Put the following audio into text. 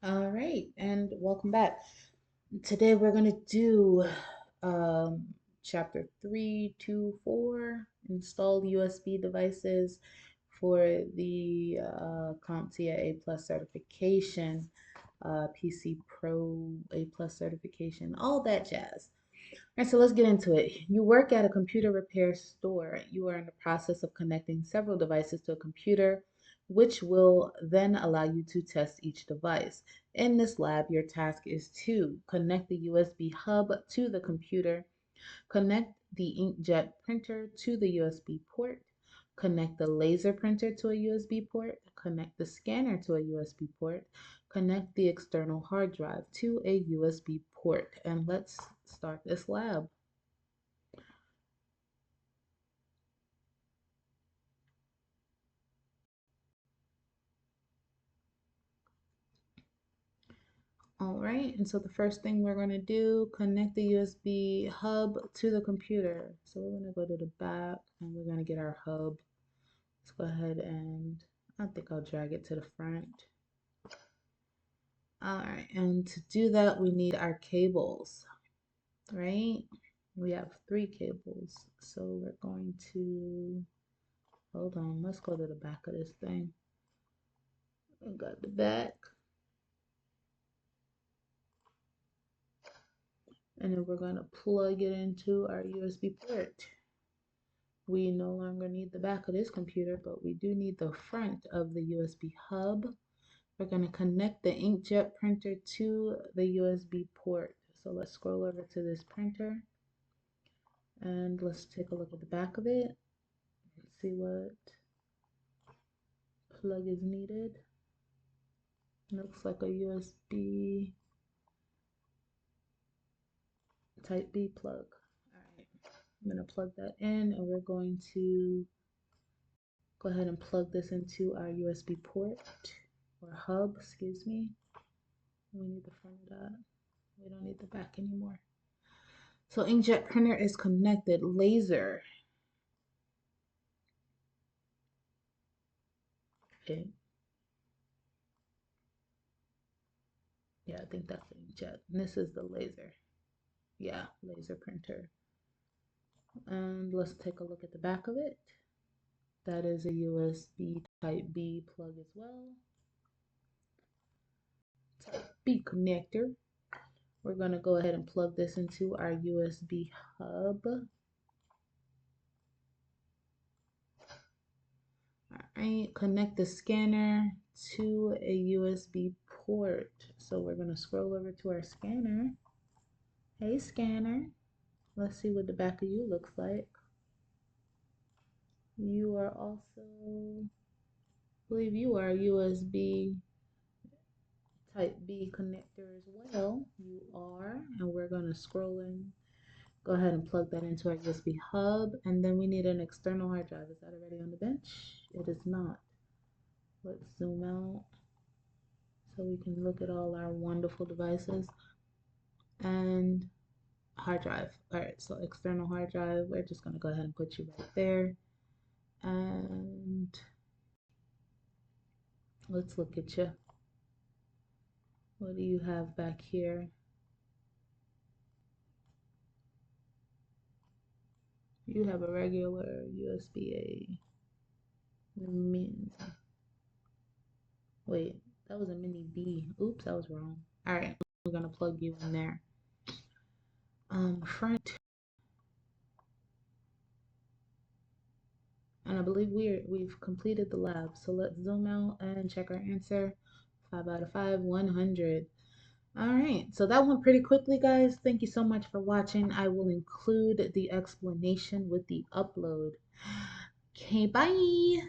All right, and welcome back. Today we're going to do chapter 324, install USB devices for the CompTIA A plus certification, PC Pro A plus certification, all that jazz. All right, so let's get into it. You work at a computer repair store. You are in the process of connecting several devices to a computer, which will then allow you to test each device. In this lab, your task is to connect the USB hub to the computer, connect the inkjet printer to the USB port, connect the laser printer to a USB port, connect the scanner to a USB port, connect the external hard drive to a USB port. And let's start this lab. All right, and so the first thing we're going to do, connect the USB hub to the computer. So we're going to go to the back and we're going to get our hub. Let's go ahead and I think I'll drag it to the front. All right, and to do that, we need our cables, right? We have 3 cables. So we're going to, hold on, let's go to the back of this thing. We got the back. And then we're going to plug it into our USB port. We no longer need the back of this computer, but we do need the front of the USB hub. We're going to connect the inkjet printer to the USB port. So let's scroll over to this printer and let's take a look at the back of it. Let's see what plug is needed. Looks like a USB type B plug. All right, I'm going to plug that in and we're going to go ahead and plug this into our USB port or hub, excuse me. We need the front of that. We don't need the back anymore. So inkjet printer is connected. Laser. Okay. Yeah, I think that's the inkjet. And this is the laser. Yeah, laser printer. And let's take a look at the back of it. That is a USB type B plug as well. Type B connector. We're going to go ahead and plug this into our USB hub. All right, connect the scanner to a USB port. So we're going to scroll over to our scanner. Hey, scanner. Let's see what the back of you looks like. You are also, I believe you are a USB type B connector as well. You are, and we're going to scroll in. Go ahead and plug that into our USB hub. And then we need an external hard drive. Is that already on the bench? It is not. Let's zoom out so we can look at all our wonderful devices. And hard drive. All right, so external hard drive. We're just going to go ahead and put you right there. And let's look at you. What do you have back here? You have a regular USB-A mini. Wait, that was a mini B. Oops, I was wrong. All right, we're gonna plug you in there. Front, and I believe we've completed the lab. So let's zoom out and check our answer. 5 out of 5, 100. All right, so that went pretty quickly, guys. Thank you so much for watching. I will include the explanation with the upload. Okay, bye.